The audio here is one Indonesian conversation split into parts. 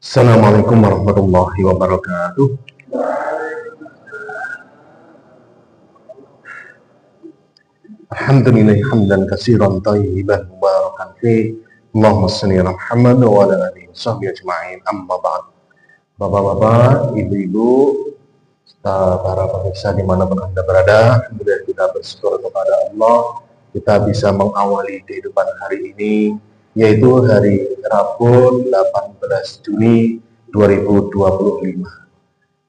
Assalamualaikum warahmatullahi wabarakatuh. Alhamdulillah hamdan katsiran thayyiban mubarakan fi. Allahumma shalli ala Muhammad wa ala alihi washabbihi ajma'in. Amma ba'd. Bapak-bapak, ibu-ibu, para pemirsa dimanapun Anda berada, alhamdulillah kita bersyukur kepada Allah, kita bisa mengawali kehidupan hari ini, yaitu hari Rabu 18 Juni 2025.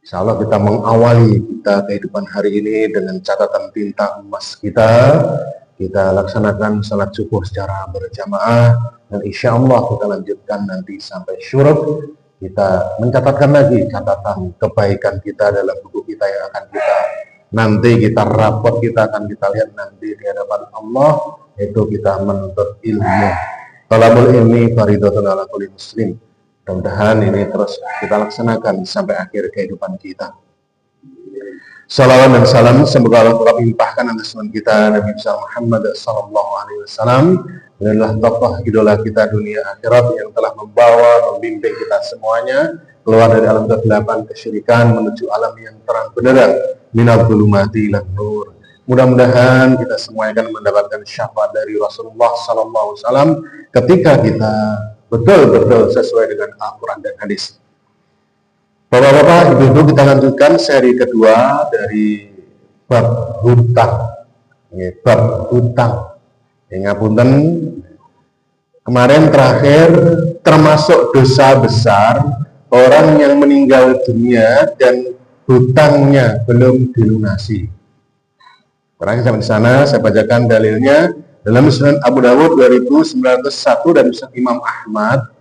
Insya Allah kita mengawali kehidupan hari ini dengan catatan tinta emas kita laksanakan salat subuh secara berjamaah, dan insya Allah kita lanjutkan nanti sampai syuruk. Kita mencatatkan lagi catatan kebaikan kita dalam buku kita yang akan kita rapot, kita akan kita lihat nanti di hadapan Allah, yaitu kita menuntut ilmu. Talabul ilmi faridatun ala kulli muslim. Mudah-mudahan ini terus kita laksanakan sampai akhir kehidupan kita. Salawat dan salam semoga Allah telah limpahkan atas Tuhan kita Nabi Muhammad sallallahu alaihi wasallam, adalah tokoh idola kita dunia akhirat yang telah membimbing kita semuanya keluar dari alam kegelapan kesyirikan menuju alam yang terang benderang, minal dzulumati ilan nur. Mudah-mudahan kita semuanya akan mendapatkan syafaat dari Rasulullah sallallahu alaihi wasallam ketika kita betul-betul sesuai dengan Al-Quran dan hadis. Bapak-bapak, ibu-ibu, kita lanjutkan seri kedua dari bab hutang. Bab hutang. Ngapunten, kemarin terakhir termasuk dosa besar orang yang meninggal dunia dan hutangnya belum dilunasi. Terakhir sampai di sana saya bacakan dalilnya dalam Sunan Abu Dawud 2901 dan Musnad Imam Ahmad.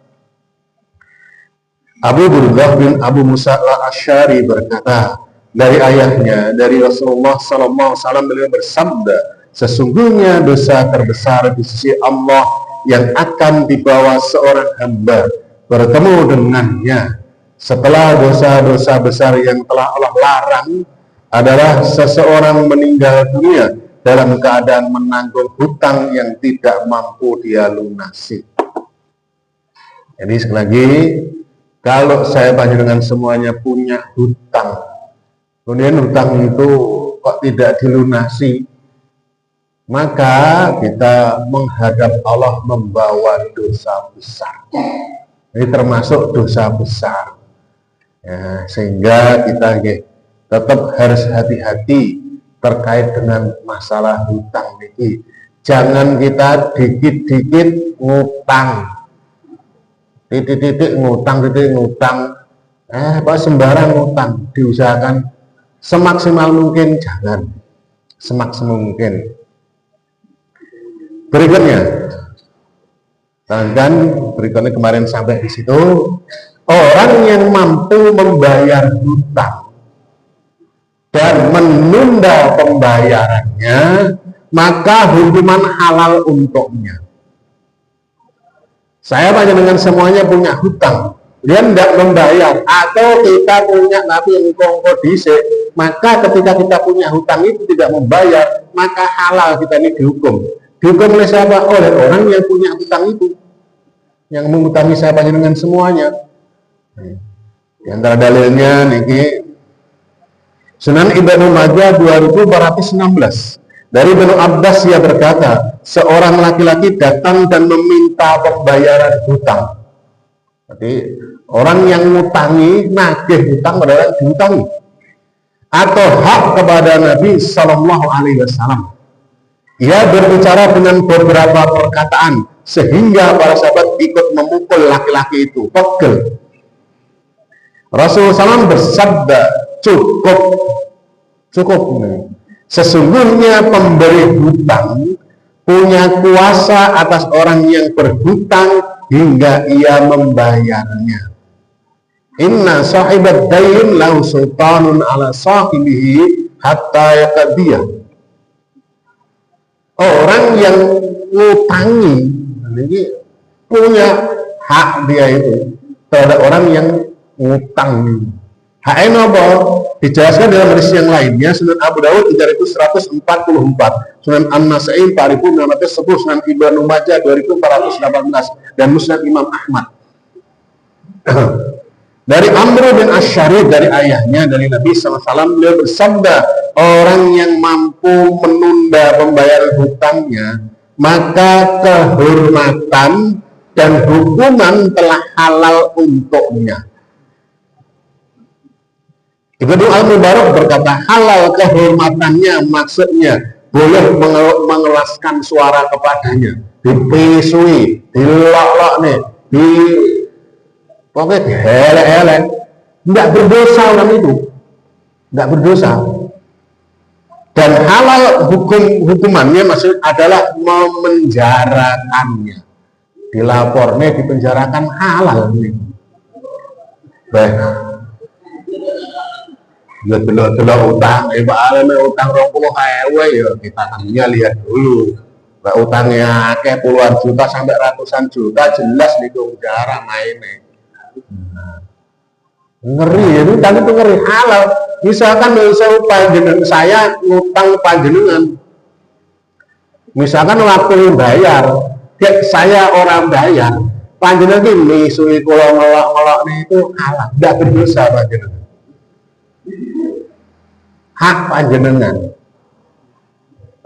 Abu Burdah bin Abu Musa al-Asy'ari berkata dari ayahnya, dari Rasulullah SAW, beliau bersabda, sesungguhnya dosa terbesar di sisi Allah yang akan dibawa seorang hamba bertemu dengannya setelah dosa-dosa besar yang telah Allah larang adalah seseorang meninggal dunia dalam keadaan menanggung hutang yang tidak mampu dia lunasi. Jadi sekali lagi, kalau saya panjenengan semuanya punya hutang, kemudian hutang itu kok tidak dilunasi, maka kita menghadap Allah membawa dosa besar. Ini termasuk dosa besar. Ya, sehingga kita tetap harus hati-hati terkait dengan masalah hutang ini. Jangan kita dikit-dikit ngutang, titik-titik ngutang, sembarang ngutang. Diusahakan semaksimal mungkin jangan, semaksimal mungkin. Berikutnya kemarin sampai di situ, orang yang mampu membayar hutang dan menunda pembayarannya, maka hukuman halal untuknya. Saya panjenengan semuanya punya hutang, dia tidak membayar, atau kita punya tapi engkau dhisik, maka ketika kita punya hutang itu tidak membayar, maka halal kita ini dihukum. Dihukum oleh siapa? Oleh orang yang punya hutang itu, yang menghutangi saya panjenengan semuanya. Di antara dalilnya niki Sunan Ibnu Majah 2416. Dari Ibnu Abbas ia berkata, seorang laki-laki datang dan meminta pembayaran hutang. Jadi orang yang ngutangi, nagih hutang adalah dihutangi, atau hak kepada Nabi Sallallahu Alaihi Wasallam. Ia berbicara dengan beberapa perkataan sehingga para sahabat ikut memukul laki-laki itu. Pegel. Rasulullah SAW bersabda, cukup. Sesungguhnya pemberi hutang punya kuasa atas orang yang berhutang hingga ia membayarnya. Inna sahibat dain lahu sultanun ala sahibihi hatta yaqdiyah. Orang yang ngutangi ini punya hak dia itu terhadap orang yang ngutang. Haknya apa? Dijelaskan dalam hadis yang lainnya, Sunan Abu Dawud 3144, Sunan An-Nasa'i 4910, Sunan Ibnu Majah 2418, dan Musnad Imam Ahmad. Dari Amr bin Ash-Sharif, dari ayahnya, dari Nabi SAW, beliau bersabda, orang yang mampu menunda pembayaran hutangnya, maka kehormatan dan hukuman telah halal untuknya. Ibnu Al-Mubarak berkata, halal kehormatannya maksudnya boleh mengelaskan suara kepadanya, dipisui, dilok-lok nih, pokoknya dihelek-helek, nggak berdosa orang itu, nggak berdosa. Dan halal hukumannya maksud adalah memenjarakannya, dilapornya, dipenjarakan, halal nih. Baik, ya delok utang, Pak Alim utang 20.000 ya kita tanya lihat dulu. Mbak utangnya akeh puluhan juta sampai ratusan juta, jelas nih penjara mainnya. Ngeri ya, utang itu ngeri, halal. Misalkan saya ngutang panjenengan, misalkan waktu bayar, saya orang bayar, panjenengan ini misui kalau ngelok-ngelok itu halal, tidak berdosa panjenengan. Hak panjenengan.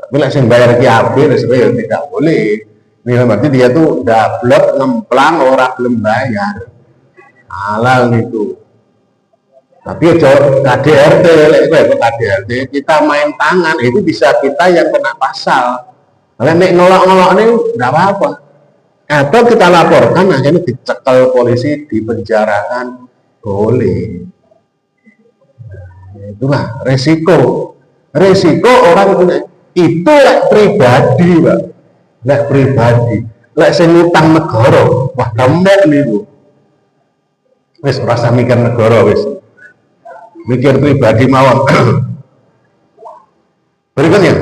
Tapi lah sing bayar ki ape sebenarnya tidak boleh. Ini berarti dia tuh dablek ngemplang orang belum bayar. Halal itu. Tapi KDRT, KDRT kita main tangan itu bisa kita yang kena pasal. Kalau nek ngelok-ngelok ini tidak apa-apa. Atau kita laporkan, akhirnya dicekel polisi, dipenjarakan, boleh. Itulah resiko orang punya itu lek pribadi, Pak. Lek pribadi, lek sing utang negara, wah demok niku. Wis rasa mikir negara wis. Mikir pribadi mawon. Berikutnya,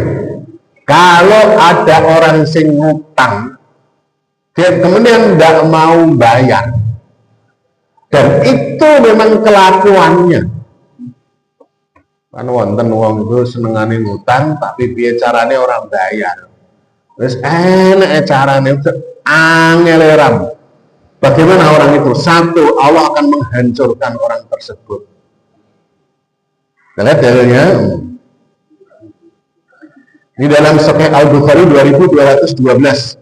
kalau ada orang sing ngutang, dia kemudian tidak mau bayar, dan itu memang kelakuannya. Kan wonten wong itu senengane ngutang tapi piye carane orang bayar. Wis enak carane angel ram. Bagaimana orang itu? Satu, Allah akan menghancurkan orang tersebut. Kita lihat dalilnya. Ini dalam Sahih Al-Bukhari 2212.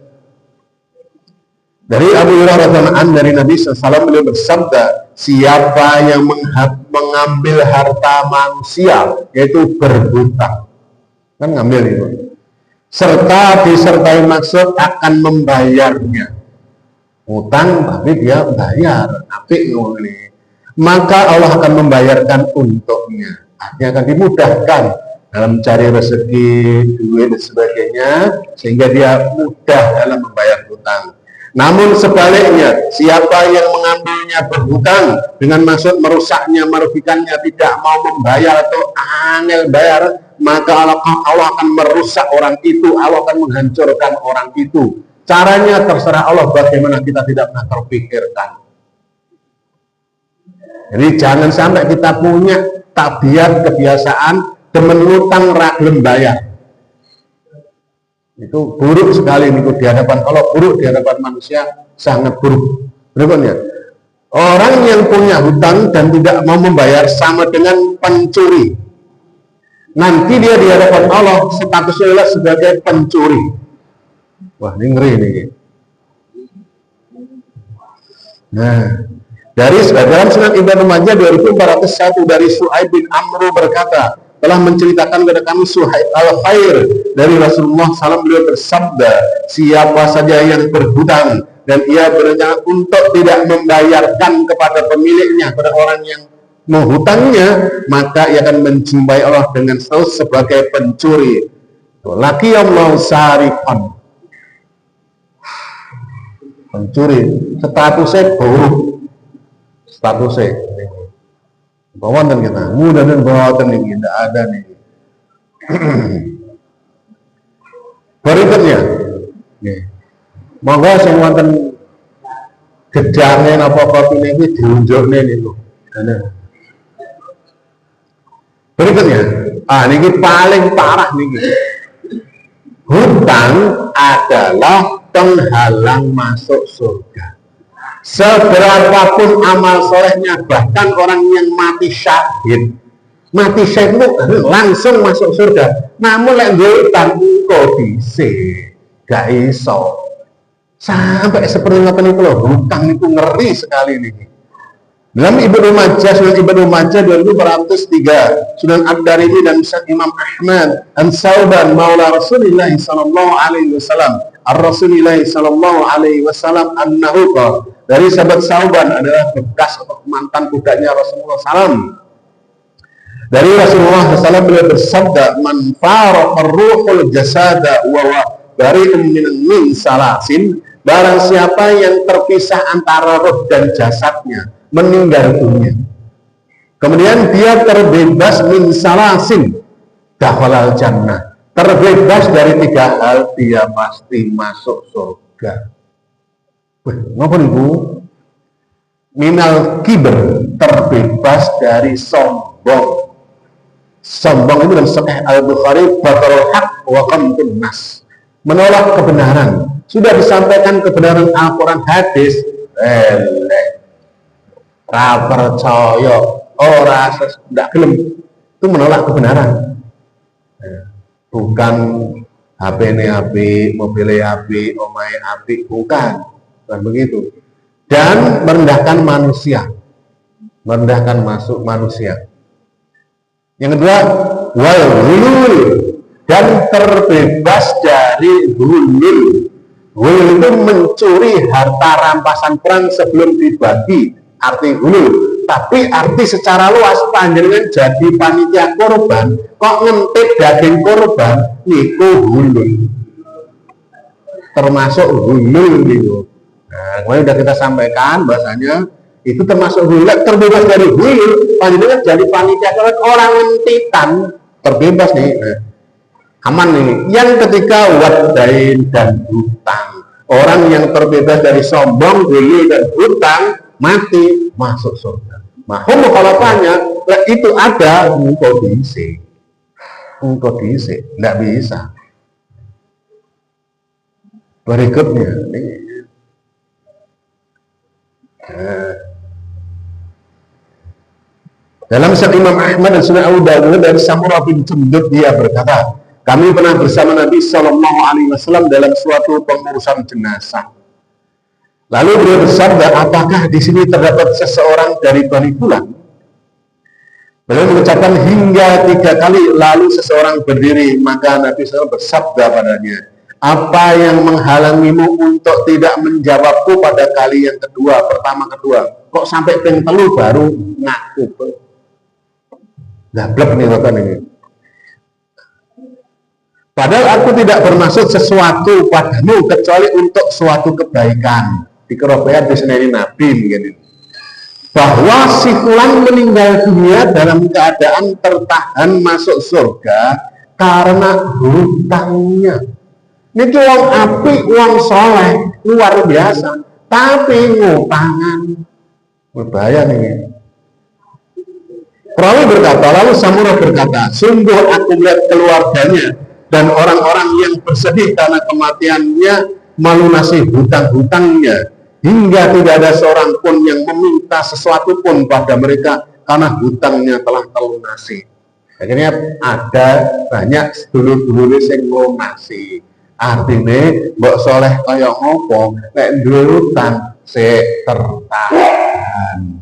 Dari Abu Hurairah radhiyallahu anhu dari Nabi SAW beliau bersabda, siapa yang mengambil harta manusia, yaitu berhutang, kan ngambil itu, serta disertai maksud akan membayarnya, hutang tapi dia bayar, apik ini, maka Allah akan membayarkan untuknya, artinya akan dimudahkan dalam mencari rezeki, duit dan sebagainya, sehingga dia mudah dalam membayar hutang. Namun sebaliknya, siapa yang mengambilnya berhutang dengan maksud merusaknya, merugikannya, tidak mau membayar atau angel bayar, maka Allah akan merusak orang itu, Allah akan menghancurkan orang itu. Caranya terserah Allah, bagaimana kita tidak pernah terpikirkan. Jadi jangan sampai kita punya tabiat, kebiasaan, demen ngutang ragilem bayar. Itu buruk sekali niku di hadapan Allah, buruk di hadapan manusia, sangat buruk. Berikutnya, orang yang punya hutang dan tidak mau membayar sama dengan pencuri. Nanti dia di hadapan Allah statusnya sebagai pencuri. Wah, ini ngeri nih. Nah, dari dalam Sunan Ibnu Majah 2401 dari Su'aib bin Amr berkata, telah menceritakan kepada kami Suhaib al-Khair dari Rasulullah SAW, beliau bersabda, siapa saja yang berhutang dan ia berencana untuk tidak membayarkan kepada pemiliknya, kepada orang yang menghutangnya, maka ia akan menjumpai Allah dengan status sebagai pencuri. Laki Allah sarifan, pencuri, statusnya buruk, statusnya. Bawakan kita, mudah dan bawakan ini tidak ada nih. Berikutnya, monggo sing wonten gedange napa kopi ini diunjukne niku. Berikutnya, ini paling parah nih. Hutang adalah penghalang masuk surga. Seberapapun amal solehnya, bahkan orang yang mati syahid itu langsung masuk surga. Namun lek duwe utang kok bisa gak iso. Sampai seperti ngoten itu loh, hutang itu ngeri sekali nih. Dalam Ibnu Majah, Sunan Ibnu Majah 2403, Sunan Ad-Darimi dan Imam Ahmad, an Sauban maula Rasulillah sallallahu alaihi wasallam, ar-Rasulillah sallallahu alaihi wasallam annahu qala, dari sahabat Sauban adalah bekas atau mantan budaknya Rasulullah sallam. Dari Rasulullah sallallahu beliau bersabda, man faraqa ruhul jasada wa bari'un min salasin, barang siapa yang terpisah antara roh dan jasadnya, meninggal dunia, kemudian dia terbebas min salasin, dakhalal jannah, terbebas dari 3 hal, dia pasti masuk surga. Ngapa ibu? Minal kibr, terbebas dari sombong. Sombong itu dalam Sahih Al-Bukhari, batarul haq wa qamtun nas, menolak kebenaran. Sudah disampaikan kebenaran Al-Quran, hadis, percaya, ora tidak gelem, itu menolak kebenaran. Bukan HP ini api, mobil api, omai api, bukan begitu. Dan merendahkan manusia, merendahkan masuk manusia. Yang kedua, wal hulul, dan terbebas dari hulul. Hulul itu mencuri harta rampasan perang sebelum dibagi, arti hulul. Tapi arti secara luas, panjenengan jadi panitia korban, kok ngentip daging korban, niku hulul. Termasuk hulul niku. Nah, kemarin sudah kita sampaikan bahasanya itu termasuk hulul, terbebas dari hulul, panjenengan jadi panitia korban, orang ngentitan, terbebas nih. Nah, aman nih. Yang ketiga, wadain dan hutang. Orang yang terbebas dari sombong, hulul dan hutang, mati masuk surga. Mahum mukhalafannya itu ada engkau diisi, nggak bisa. Berikutnya dalam Sahih Imam Ahmad dan Sunan Abu Dawud dari Samurah bin Jundub, dia berkata, kami pernah bersama Nabi Sallallahu Alaihi Wasallam dalam suatu pengurusan jenazah. Lalu beliau bersabda, apakah di sini terdapat seseorang dari Bani Fulan? Beliau mengucapkan hingga 3 kali, lalu seseorang berdiri, maka Nabi SAW bersabda padanya, apa yang menghalangimu untuk tidak menjawabku pada kali yang kedua, pertama kedua? Kok sampai ping 3 baru ngaku? Gablek nih kata ini. Padahal aku tidak bermaksud sesuatu padamu kecuali untuk suatu kebaikan. Di kerobayan diseneni Nabi begini, bahwa si fulan meninggal dunia dalam keadaan tertahan masuk surga karena hutangnya. Ini uang api, uang soleh, luar biasa, tapi ngutangan, berbahaya nih. Perawi berkata, lalu Samurah berkata, sungguh aku melihat keluarganya dan orang-orang yang bersedih karena kematiannya melunasi hutang-hutangnya, hingga tidak ada seorang pun yang meminta sesuatu pun pada mereka karena hutangnya telah terlunasi. Akhirnya ada banyak sedulur-dulur yang lunasi. Artinya mbok soleh kaya ngopo, nek duwe hutang sik tertahan.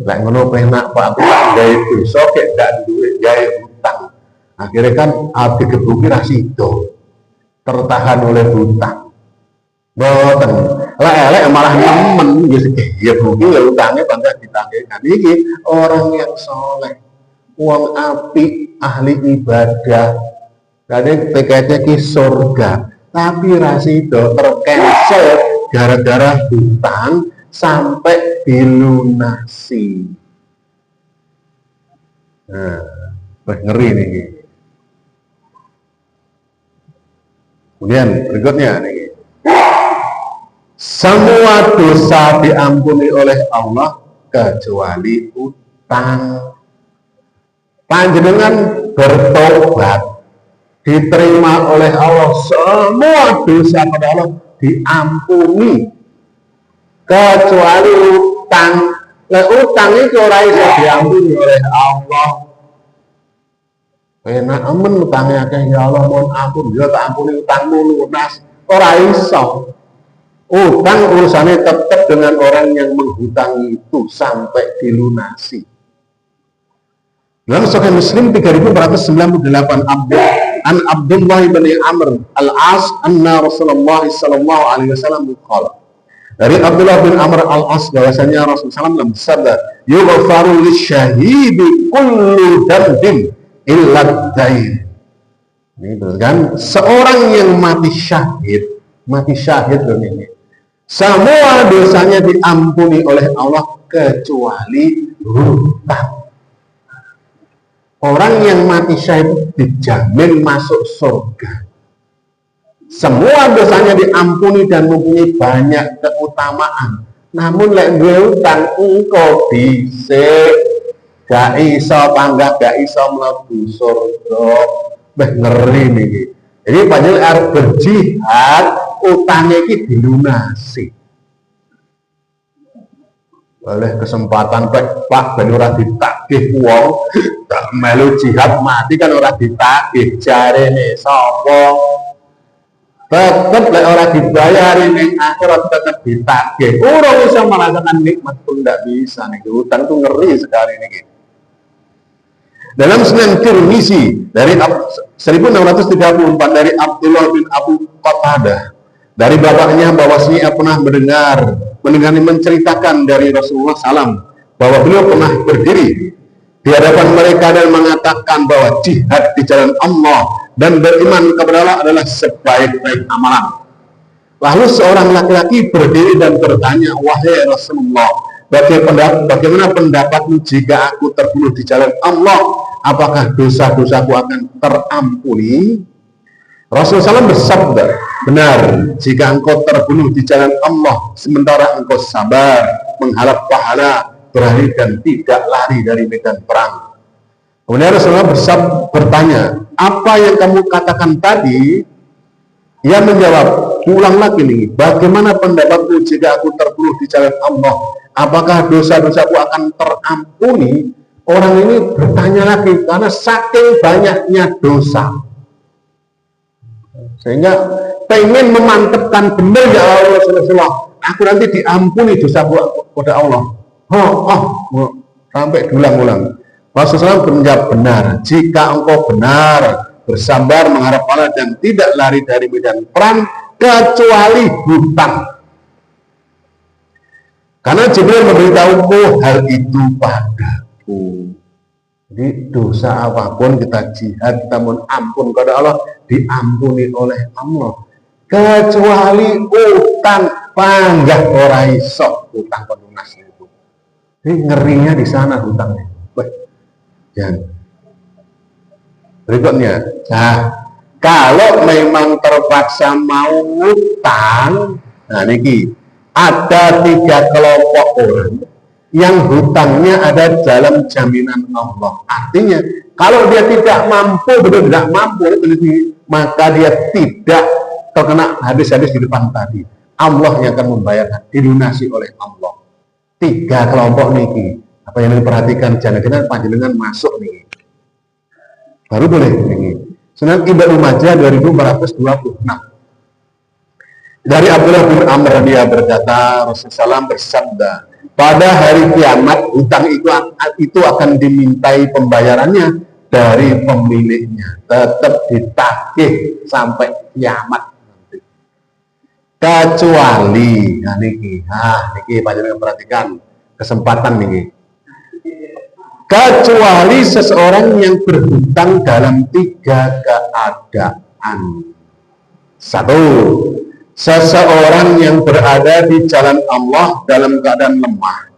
Lek ngono penak Pak, aku tak gawe dosa kek gak duwe gawe hutang. Akhirnya kan abdi gebuki ra sida, tertahan oleh hutang. Boten, lek malah nemen wis ya bumi ya utangnya bangga ditagihkan. Iki orang yang soleh, wong apik, ahli ibadah, kadang PKT ki surga, tapi rasido tercancel gara-gara hutang sampai dilunasi. Nah, ngeri nih. Kemudian berikutnya nih. Semua dosa diampuni oleh Allah kecuali utang. Panjenengan bertobat, diterima oleh Allah, semua dosa pada Allah diampuni kecuali utang. Lah utang itu ora iso diampuni oleh Allah. Enak amen utangnya akeh ya Allah mohon ampun ya tak ampuni utangmu lunas. Ora iso. Utang urusannya tetap dengan orang yang menghutangi itu sampai dilunasi. Dalam Sahih Muslim 3498 an Abdullah bin Amr al-As anna Rasulullah sallallahu alaihi wasallam qala. Dari Abdullah bin Amr al-As bahwasanya Rasulullah SAW bersabda, "Yughfaru lisyahidi kullu dambin illa dain." Ini kan seorang yang mati syahid ini. Semua dosanya diampuni oleh Allah kecuali hutang. Orang yang mati syahid dijamin masuk surga. Semua dosanya diampuni dan mempunyai banyak keutamaan. Namun lek duwe utang engko dhisik gak iso panggah, gak iso mlebu surga. Beh ngeri niki. Jadi panjenengan arep berjihad, utangnya iki dilunasi. Oleh kesempatan Pak ben ora ditagih wong, tak melu jihad mati kan ora ditagih jarene sapa? Tetep lek ora dibayari ning akhirat tetep ditagih. Urung iso merasakan nikmat pun ndak bisa niki. Utang tuh ngeri sekali niki. Dalam Sunan Tirmizi dari 1634 dari Abdullah bin Abu Qatadah dari bapaknya bahwasanya pernah mendengar menceritakan dari Rasulullah SAW bahwa beliau pernah berdiri di hadapan mereka dan mengatakan bahwa jihad di jalan Allah dan beriman kepada Allah adalah sebaik-baik amalan. Lalu seorang laki-laki berdiri dan bertanya, "Wahai Rasulullah, bagaimana pendapatmu jika aku terbunuh di jalan Allah? Apakah dosa-dosaku akan terampuni?" Rasulullah SAW bersabda, "Benar, jika engkau terbunuh di jalan Allah sementara engkau sabar, mengharap pahala, berani dan tidak lari dari medan perang." Kemudian Rasulullah bertanya, "Apa yang kamu katakan tadi?" Ia menjawab, "Ulang lagi nih, bagaimana pendapatmu jika aku terbunuh di jalan Allah? Apakah dosa-dosaku akan terampuni?" Orang ini bertanya lagi karena saking banyaknya dosa, sehingga pengen memantapkan benar ya Allah Rasulullah, aku nanti diampuni dosa kepada Allah. Sampai diulang-ulang. Rasulullah menjawab, "Benar, jika engkau benar bersabar mengharap Allah dan tidak lari dari medan perang kecuali hutang." Karena Jibril memberitahuku hal itu padaku. Jadi dosa apapun kita jihad, kita mohon ampun kepada Allah, diampuni oleh Allah. Kecuali utang, panggah ora iso utang pelunas itu. Jadi ngerinya di sana hutangnya. Jangan. Berikutnya, nah kalau memang terpaksa mau utang, nah niki ada 3 kelompok orang yang hutangnya ada dalam jaminan Allah. Artinya, kalau dia tidak mampu, betul tidak mampu, maka dia tidak terkena hadis-hadis di depan tadi. Allah yang akan membayarkan, dilunasi oleh Allah. 3 kelompok niki. Apa yang diperhatikan jangan panjenengan masuk nih. Baru boleh niki. Sunan Ibnu Majah 2426. Dari Abdullah bin Amr dia berkata, Rasulullah SAW bersabda, pada hari kiamat hutang itu akan dimintai pembayarannya dari pemiliknya, tetap ditagih sampai kiamat nanti. Kecuali, nah niki panjenengan perhatikan kesempatan niki. Kecuali seseorang yang berhutang dalam 3 keadaan. 1. Seseorang yang berada di jalan Allah dalam keadaan lemah,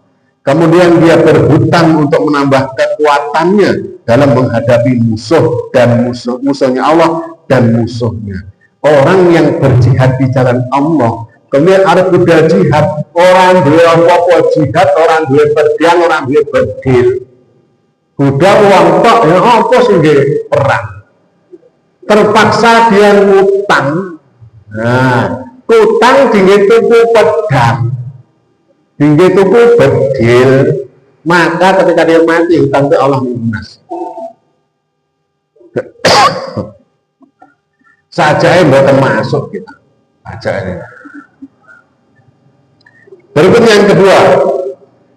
kemudian dia berhutang untuk menambah kekuatannya dalam menghadapi musuh dan musuhnya Allah dan musuhnya. Orang yang berjihad di jalan Allah, kemudian ada kuda jihad, orang dua apa jihad, orang dua pedang, orang dua bedil, kuda uang tok, ya apa sih perang? Terpaksa dia ngutang. Nah, utang tinggi tuku pedang. tinggi tuku bedil, maka ketika dia mati hutang itu Allah lunas. Saja yang bukan masuk kita. Saja ini. Berikut yang kedua,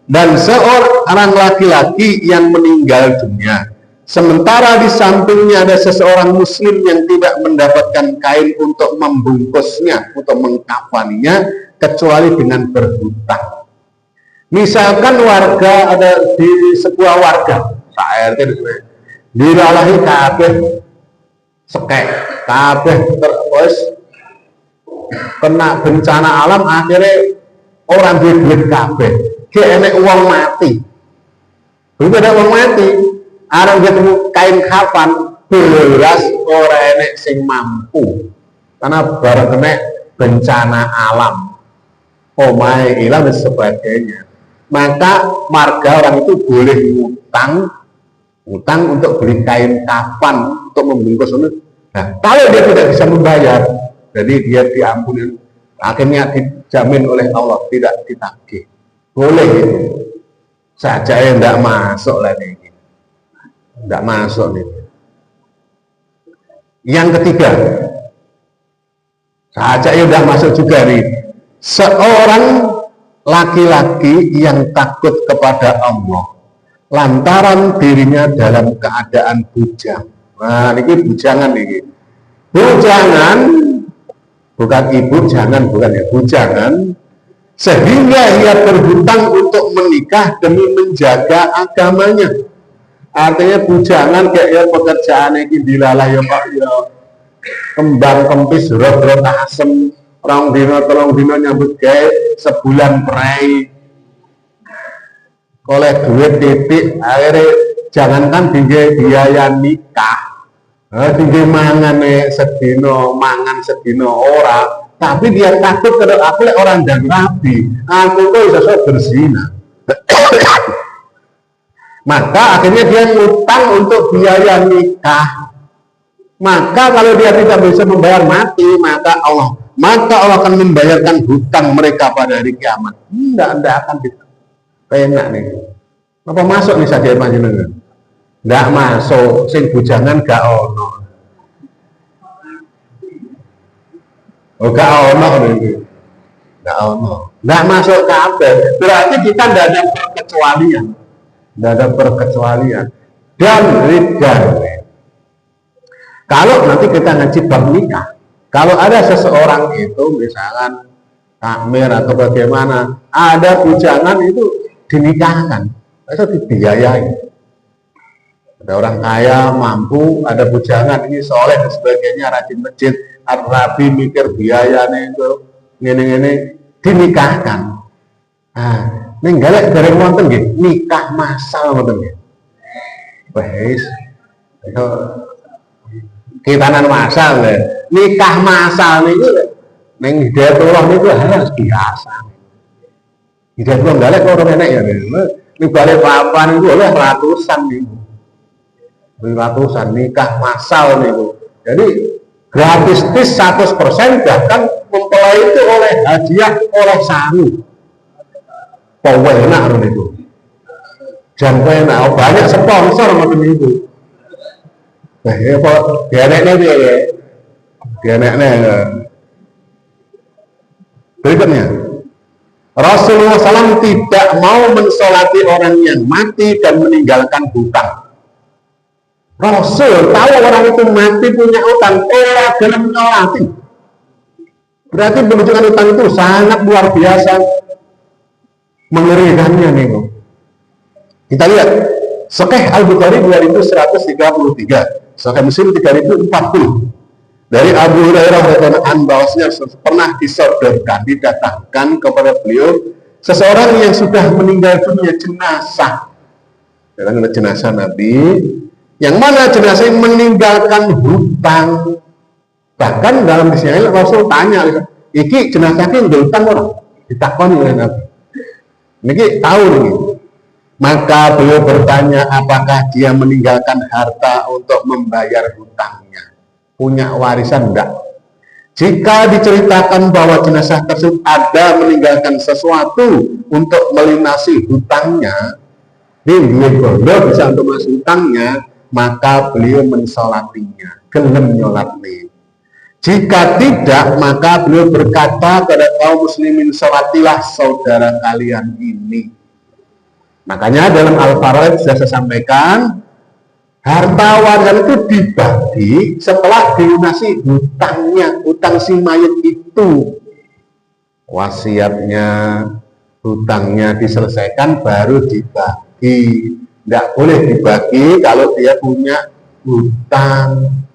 dan seorang laki-laki yang meninggal dunia, sementara di sampingnya ada seseorang muslim yang tidak mendapatkan kain untuk membungkusnya, untuk mengkafaninya, kecuali dengan berhutang. Misalkan warga ada di sebuah warga, dilalahi kabeh sekek, kabeh terus kena bencana alam, akhirnya orang duit kabeh, kayak enek uang mati. Begitu ada uang mati, orang ketemu kain kafan, beras orang enek sing mampu, karena barang kena bencana alam, omahe hilang dan sebagainya. Maka marga orang itu boleh utang untuk beli kain kafan untuk membungkus itu. Nah, kalau dia tidak bisa membayar, jadi dia diampuni, akhirnya dijamin oleh Allah, tidak ditagih. Boleh itu. Saja yang tidak masuk lah ini. Tidak masuk nih. Yang ketiga, saja yang tidak masuk juga nih. Seorang laki-laki yang takut kepada Allah lantaran dirinya dalam keadaan bujang. Nah, ini bujangan ini. Bujangan, bukan ibu jangan, bukan ya, bujangan, sehingga ia berhutang untuk menikah demi menjaga agamanya. Artinya bujangan kayak ya pekerjaan ini dilalah ya Pak ya, kembang kempis rot-rot asem, rong dino nyambut gawe, sebulan perai oleh duit titik, akhirnya jangankan tinggi biaya nikah, tinggi mangan mangan sedino ora, tapi dia takut kalau aku orang dan rabi, aku kok bisa berzina. Maka akhirnya dia ngutang untuk biaya nikah. Maka kalau dia tidak bisa membayar mati, maka Allah akan membayarkan hutang mereka pada hari kiamat. Tidak akan enak nih. Apa masuk nih saja panjenengan? Tidak masuk, sing bujangan gak ono. Oh gak ono nih. Gak ono. Tidak masuk kabeh. Berarti kita tidak ada perkecualian. Tidak ada perkecualian. Dan ridwan. Kalau nanti kita ngaji bab nikah, kalau ada seseorang itu misalkan takmir atau bagaimana, ada bujangan itu dinikahkan, itu dibiayai. Ada orang kaya mampu, ada bujangan ini soleh dan sebagainya, rajin masjid, rabi mikir biayanya itu, ini dinikahkan. Nah, ini galak dari wonten nggih, nikah masal wonten nggih. Wes, kitanan masal ya. Nikah masal niku ning Hidayatullah niku harus biasa. Hidayatullah galak kok ora enak ya. Ning balik papan niku oleh ratusan niku. Ratusan nikah masal niku. Jadi gratis 100%, bahkan mempelai itu oleh hadiah, oleh sarung. Enak itu. Jangan enak, banyak sponsor macam itu. Ya kok dianeknya dia ya. Dianeknya. Berikutnya, Rasulullah SAW tidak mau mensolati orang yang mati dan meninggalkan hutang. Rasul tahu orang itu mati punya hutang, orang dalam menyolati. Berarti menunjukkan hutang itu sangat luar biasa mengerikannya nih. Kita lihat Sahih Al-Bukhari 2133, Sahih Muslim 3040. Dari Abu Hurairah radhiyallahu anhu bahwasanya pernah disodorkan, didatangkan kepada beliau seseorang yang sudah meninggal dunia, jenazah. Jenazah Nabi, yang mana jenazah yang meninggalkan hutang. Bahkan dalam disini Rasul tanya, iki jenazahnya yang hutang orang, ditakoni oleh Nabi. Ini tahu nih. Maka beliau bertanya, apakah dia meninggalkan harta untuk membayar hutangnya? Punya warisan enggak? Jika diceritakan bahwa jenazah tersebut ada meninggalkan sesuatu untuk melunasi hutangnya, duit bondo bisa untuk melunasi hutangnya, maka beliau mensolatinya, gelem nyolatnya. Jika tidak, maka beliau berkata kepada kaum muslimin, sholatilah saudara kalian ini. Makanya dalam Al-Faraid sudah saya sampaikan, harta warisan itu dibagi setelah dilunasi hutangnya, hutang si mayit itu. Wasiatnya, hutangnya diselesaikan baru dibagi. Tidak boleh dibagi kalau dia punya hutang.